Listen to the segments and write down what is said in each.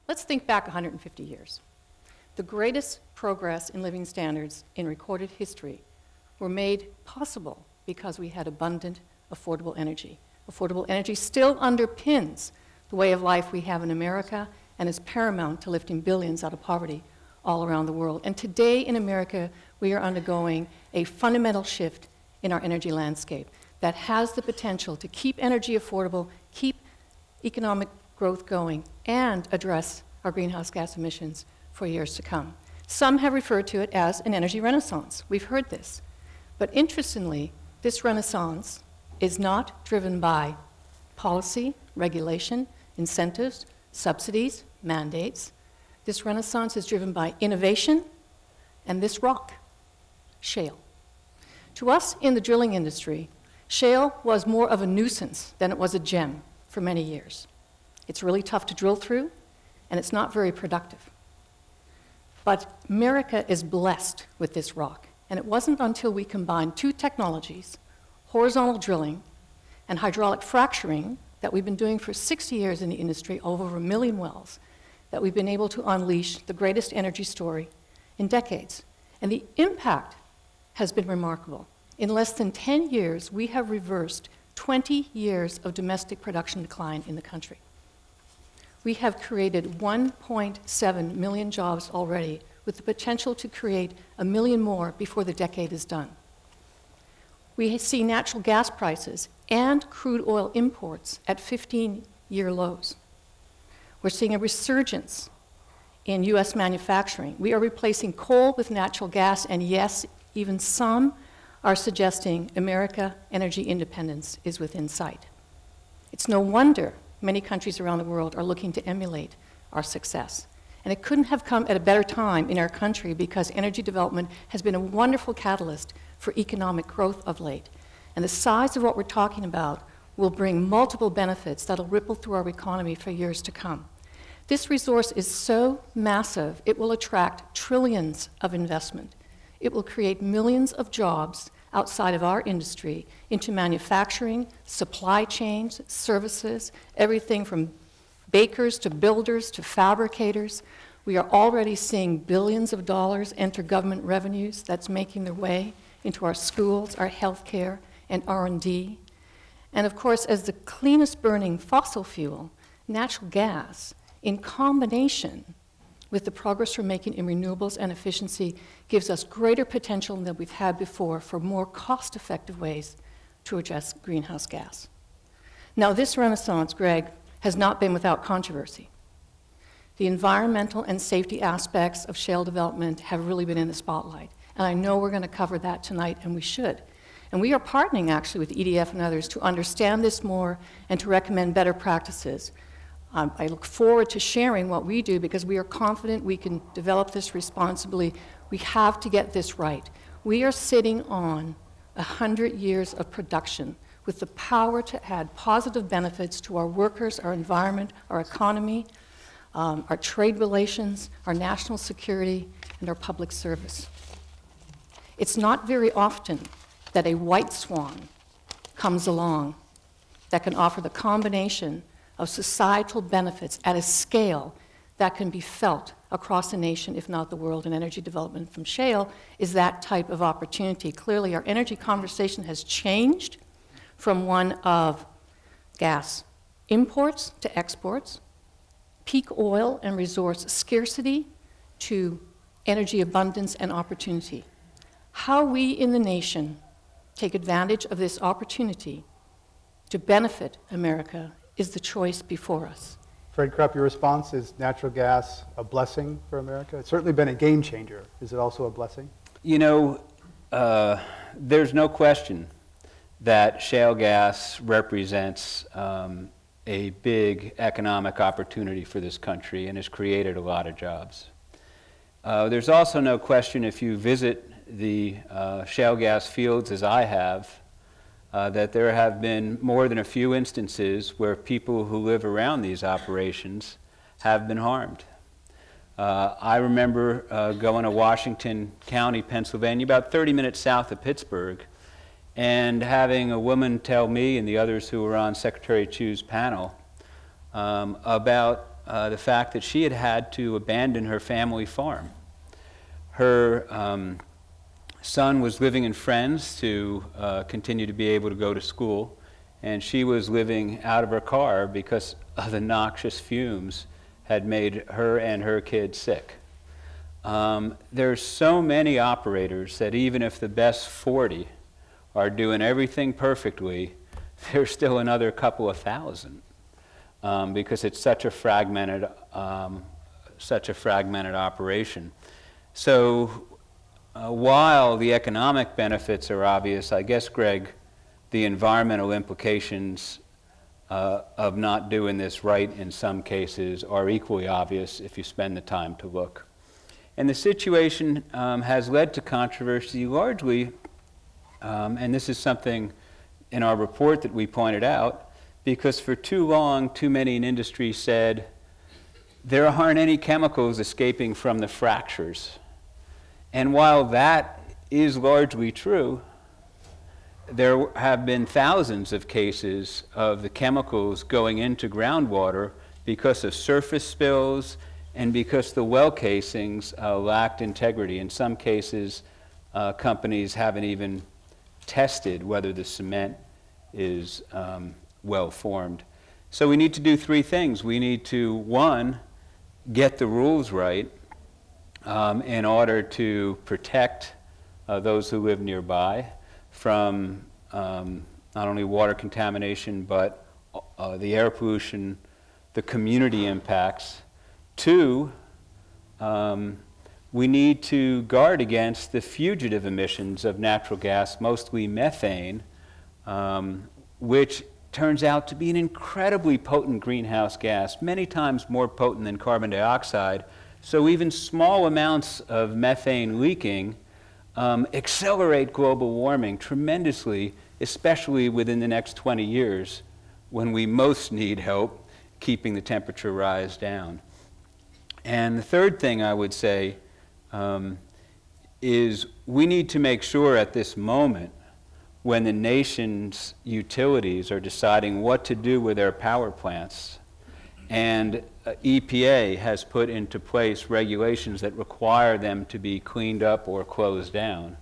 Let's think back 150 years. The greatest progress in living standards in recorded history were made possible because we had abundant, affordable energy. Affordable energy still underpins the way of life we have in America and is paramount to lifting billions out of poverty all around the world. And today in America, we are undergoing a fundamental shift in our energy landscape that has the potential to keep energy affordable, keep economic growth going, and address our greenhouse gas emissions for years to come. Some have referred to it as an energy renaissance. We've heard this. But interestingly, this renaissance is not driven by policy, regulation, incentives, subsidies, mandates. This renaissance is driven by innovation and this rock, shale. To us in the drilling industry, shale was more of a nuisance than it was a gem for many years. It's really tough to drill through, and it's not very productive. But America is blessed with this rock, and it wasn't until we combined two technologies, horizontal drilling and hydraulic fracturing, that we've been doing for 60 years in the industry, over 1 million wells, that we've been able to unleash the greatest energy story in decades. And the impact has been remarkable. In less than 10 years, we have reversed 20 years of domestic production decline in the country. We have created 1.7 million jobs already, with the potential to create 1 million more before the decade is done. We see natural gas prices and crude oil imports at 15-year lows. We're seeing a resurgence in U.S. manufacturing. We are replacing coal with natural gas, and yes, even some are suggesting America energy independence is within sight. It's no wonder many countries around the world are looking to emulate our success. And it couldn't have come at a better time in our country because energy development has been a wonderful catalyst for economic growth of late. And the size of what we're talking about will bring multiple benefits that'll ripple through our economy for years to come. This resource is so massive, it will attract trillions of investment. It will create millions of jobs outside of our industry into manufacturing, supply chains, services, everything from bakers to builders to fabricators. We are already seeing billions of dollars enter government revenues that's making their way into our schools, our healthcare, and R&D. And of course, as the cleanest burning fossil fuel, natural gas, in combination with the progress we're making in renewables and efficiency, gives us greater potential than we've had before for more cost-effective ways to address greenhouse gas. Now, this renaissance, Greg, has not been without controversy. The environmental and safety aspects of shale development have really been in the spotlight. And I know we're going to cover that tonight, and we should. And we are partnering, actually, with EDF and others to understand this more and to recommend better practices. I look forward to sharing what we do because we are confident we can develop this responsibly. We have to get this right. We are sitting on 100 years of production with the power to add positive benefits to our workers, our environment, our economy, our trade relations, our national security, and our public service. It's not very often that a white swan comes along that can offer the combination of societal benefits at a scale that can be felt across the nation, if not the world, and energy development from shale is that type of opportunity. Clearly, our energy conversation has changed from one of gas imports to exports, peak oil and resource scarcity to energy abundance and opportunity. How we in the nation take advantage of this opportunity to benefit America is the choice before us. Fred Krupp, your response is natural gas a blessing for America? It's certainly been a game changer. Is it also a blessing? You know, there's no question that shale gas represents a big economic opportunity for this country and has created a lot of jobs. There's also no question, if you visit the shale gas fields as I have, that there have been more than a few instances where people who live around these operations have been harmed. I remember going to Washington County, Pennsylvania, about 30 minutes south of Pittsburgh, and having a woman tell me and the others who were on Secretary Chu's panel about the fact that she had had to abandon her family farm. Her son was living in Friends to continue to be able to go to school, and she was living out of her car because of the noxious fumes had made her and her kids sick. There's so many operators that even if the best 40 are doing everything perfectly, there's still another couple of thousand because it's such a fragmented operation. So while the economic benefits are obvious, I guess, Greg, the environmental implications of not doing this right in some cases are equally obvious if you spend the time to look. And the situation has led to controversy largely, and this is something in our report that we pointed out, because for too long, too many in industry said, there aren't any chemicals escaping from the fractures. And while that is largely true, there have been thousands of cases of the chemicals going into groundwater because of surface spills and because the well casings lacked integrity. In some cases, companies haven't even tested whether the cement is well formed. So we need to do three things. We need to, one, get the rules right in order to protect those who live nearby from not only water contamination, but the air pollution, the community impacts. Two, we need to guard against the fugitive emissions of natural gas, mostly methane, which turns out to be an incredibly potent greenhouse gas, many times more potent than carbon dioxide. So even small amounts of methane leaking accelerate global warming tremendously, especially within the next 20 years when we most need help keeping the temperature rise down. And the third thing I would say is we need to make sure at this moment when the nation's utilities are deciding what to do with their power plants, and EPA has put into place regulations that require them to be cleaned up or closed down,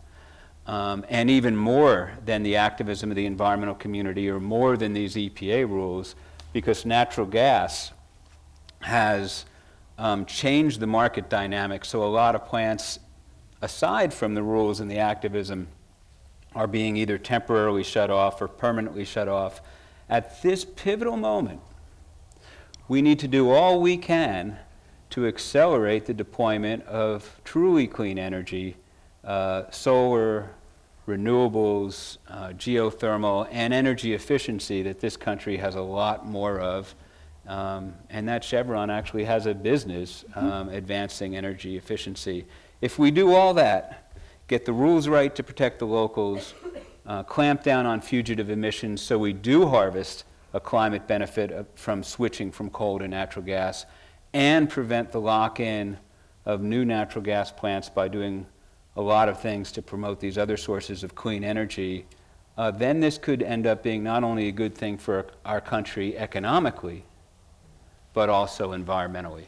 and even more than the activism of the environmental community or more than these EPA rules, because natural gas has changed the market dynamics. So a lot of plants, aside from the rules and the activism, are being either temporarily shut off or permanently shut off. At this pivotal moment, we need to do all we can to accelerate the deployment of truly clean energy, solar, renewables, geothermal, and energy efficiency that this country has a lot more of. And that Chevron actually has a business advancing energy efficiency. If we do all that, get the rules right to protect the locals, clamp down on fugitive emissions so we do harvest a climate benefit from switching from coal to natural gas, and prevent the lock-in of new natural gas plants by doing a lot of things to promote these other sources of clean energy, then this could end up being not only a good thing for our country economically, but also environmentally.